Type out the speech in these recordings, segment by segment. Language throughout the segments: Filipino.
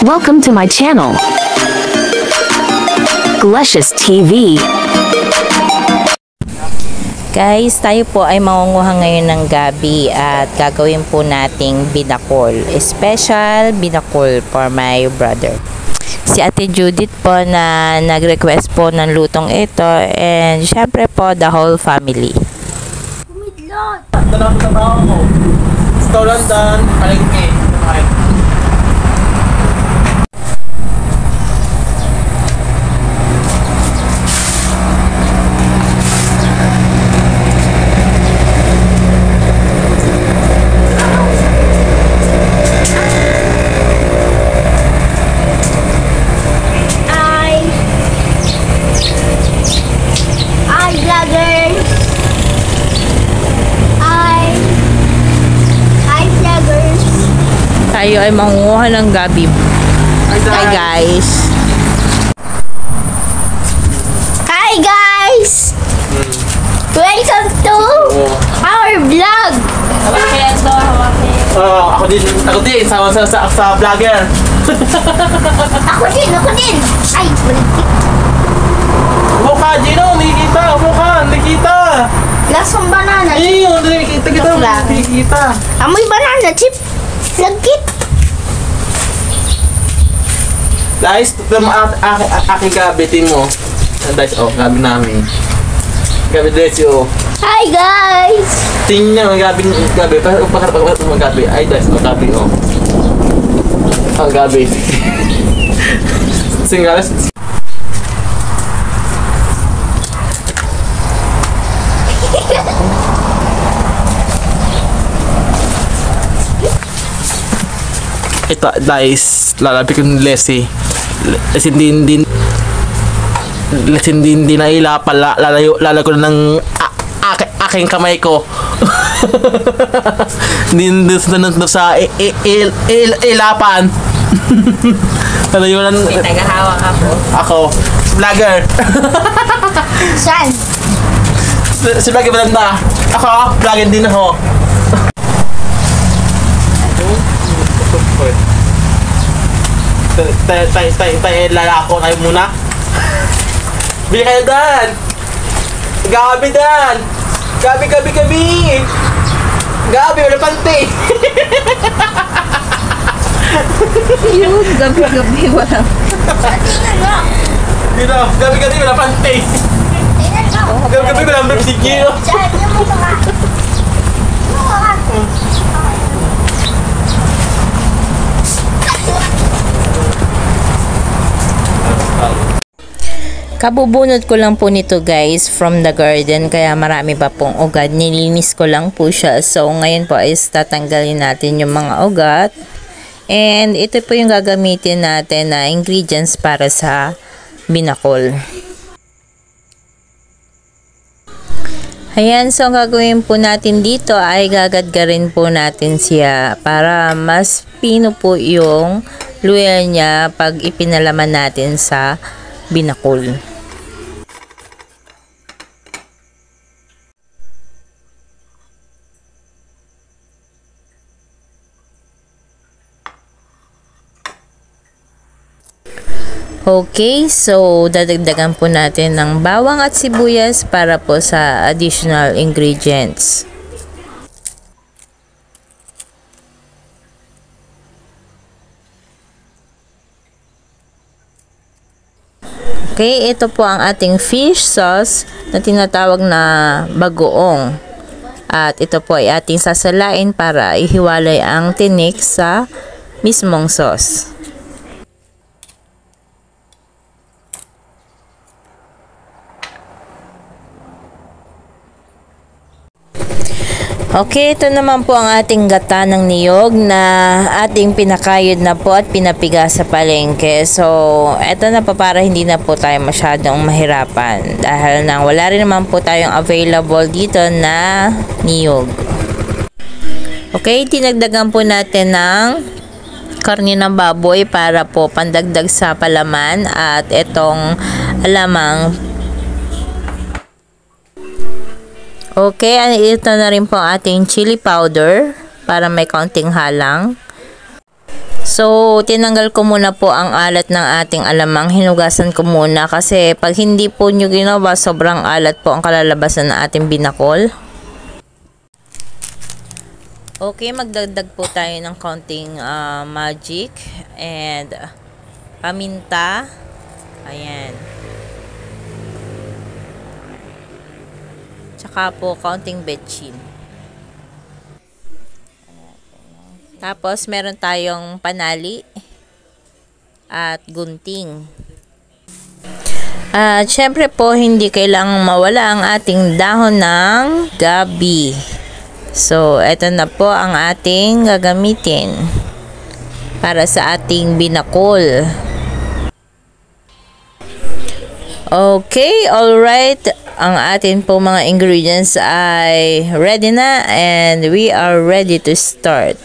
Welcome to my channel, Glecious TV. Guys, tayo po ay mangunguha ngayon ng gabi at gagawin po nating binakol. Special binakol for my brother. Si Ate Judith po na nag-request po ng lutong ito, and syempre po the whole family. Kumidlot! Tanong sa tao mo. Stolen dan, palengke. Tayo ay mangunguha ng gabi. Hi guys! Hi guys! Welcome to our vlog! Ako din, sama sa vlogger. Ako din! Ay, balitik. Mukha, Gino, nakikita. Lasang banana. Ayun, nakikita. Amoy banana chip. Lagkit. Guys, ito aking gabi, mo. Guys, gabi namin. Gabi dress yun. Hi guys! Tingnan nyo, gabi. Pagkakapag gabi. Ay, guys, gabi, gabi. Singles. Ito guys, lalabi ko ng Leslie. Hindi na ilapal, lalayo ko ng aking kamay ko. Hindi sa ilapan. Lalayo lang. Tagahawak Ako, vlogger. Saan? Si vlogger Balanda. Ako, vlogger din ako. Tayo lalako tayo muna. Bili kayo dan. Gabi dan. Gabi. Gabi, wala pante. Yun, gabi wala. Tingnan mo! Dito, gabi wala pante. Tingnan mo! Gabi wala bersikiro. Saan yung mukha? Kabubunot ko lang po nito guys from the garden, kaya marami pa pong ugat. Nilinis ko lang po siya. So ngayon po is tatanggalin natin yung mga ugat. And ito po yung gagamitin natin na ingredients para sa binakol. Ayan, so ang gagawin po natin dito ay gagadgarin po natin siya para mas pino po yung luya niya pag ipinalaman natin sa binakol. Okay, so dadagdagan po natin ng bawang at sibuyas para po sa additional ingredients. Okay, ito po ang ating fish sauce na tinatawag na bagoong. At ito po ay ating sasalain para ihiwalay ang tinik sa mismong sauce. Okay, ito naman po ang ating gata ng niyog na ating pinakayod na po at pinapiga sa palengke. So, ito na po para hindi na po tayo masyadong mahirapan dahil nang wala rin naman po tayong available dito na niyog. Okay, tinagdagan po natin ng karne ng baboy para po pandagdag sa palaman at itong alamang. Okay, ito na rin po ang ating chili powder para may kaunting halang. So, tinanggal ko muna po ang alat ng ating alamang. Hinugasan ko muna kasi pag hindi po nyo ginawa, sobrang alat po ang kalalabasan ng ating binakol. Okay, magdagdag po tayo ng konting magic and paminta. Ayan. Tsaka po konting betchin. Tapos meron tayong panali at gunting. At syempre po hindi kailangang mawala ang ating dahon ng gabi. So, eto na po ang ating gagamitin para sa ating binakol. Okay, alright. Ang atin po mga ingredients ay ready na and we are ready to start.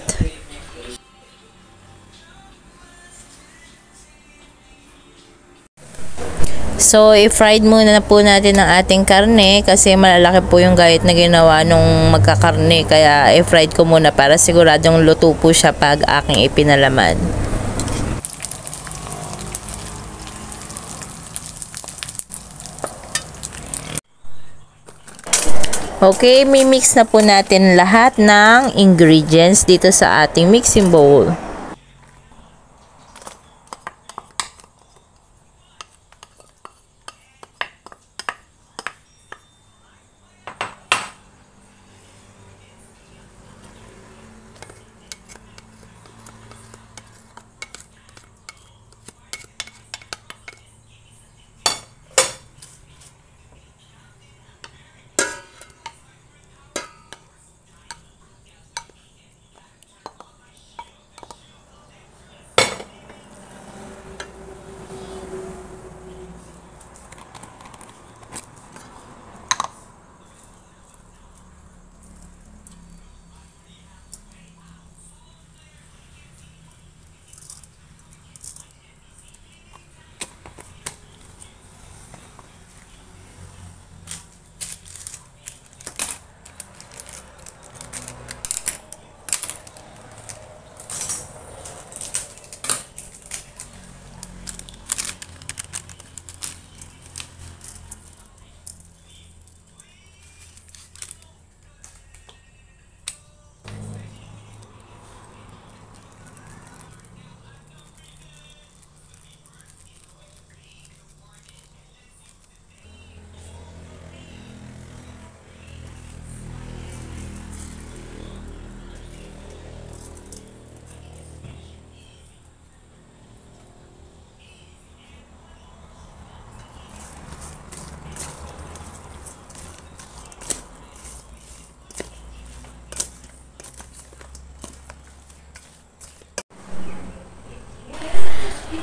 So, i-fried muna na po natin ang ating karne kasi malalaki po yung gayat na ginawa nung magkakarne. Kaya i-fried ko muna para siguradong luto po siya pag aking ipinalaman. Okay, mimix na po natin lahat ng ingredients dito sa ating mixing bowl.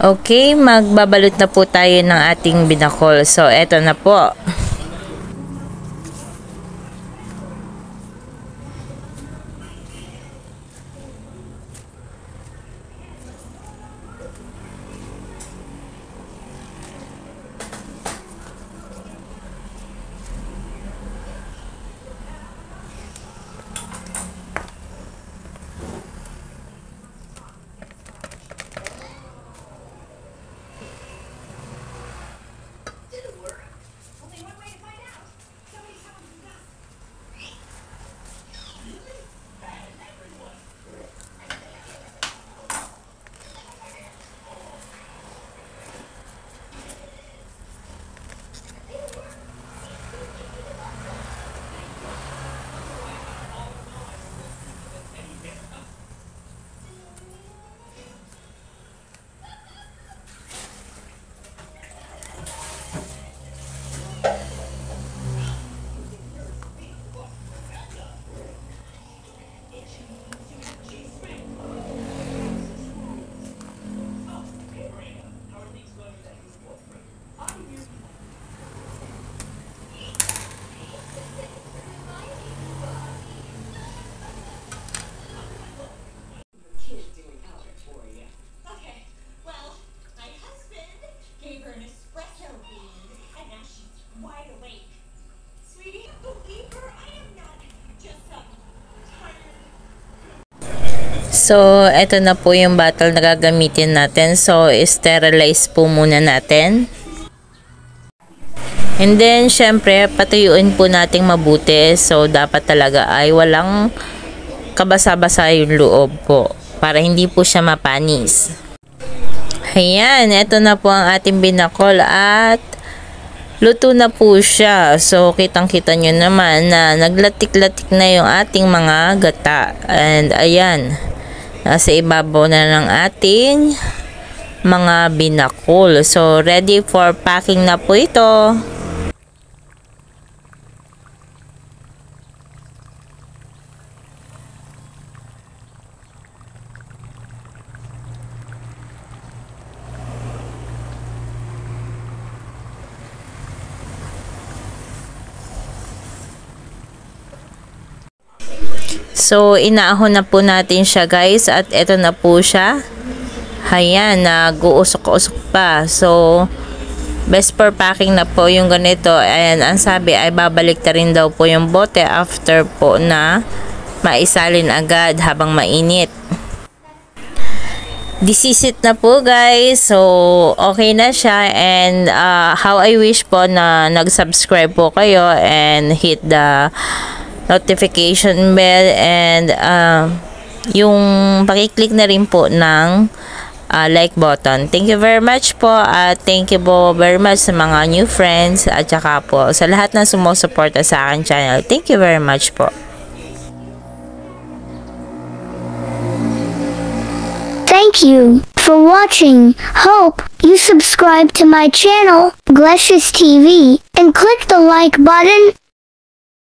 Okay, magbabalot na po tayo ng ating binakol. So, eto na po. So, eto na po yung bottle na gagamitin natin. So, sterilize po muna natin. And then, syempre, patuyuin po nating mabuti. So, dapat talaga ay walang kabasa-basa yung loob po. Para hindi po siya mapanis. Ayan, eto na po ang ating binakol at luto na po siya. So, kitang-kita nyo naman na naglatik-latik na yung ating mga gata. And, ayan. Nasa ibabaw na ng ating mga binakol. So, ready for packing na po ito. So, inaahon na po natin siya guys at eto na po siya. Ayan, nag-uusok-usok pa. So, best for packing na po yung ganito. And ang sabi ay babalik na rin daw po yung bote after po na maisalin agad habang mainit. This is it na po guys. So, okay na siya. And how I wish po na nag-subscribe po kayo and hit the notification bell and yung pakiclick na rin po ng like button. Thank you very much po at thank you po very much sa mga new friends at saka po sa lahat ng sumusuporta sa akin channel. Thank you very much po. Thank you for watching. Hope you subscribe to my channel, Glecious TV, and click the like button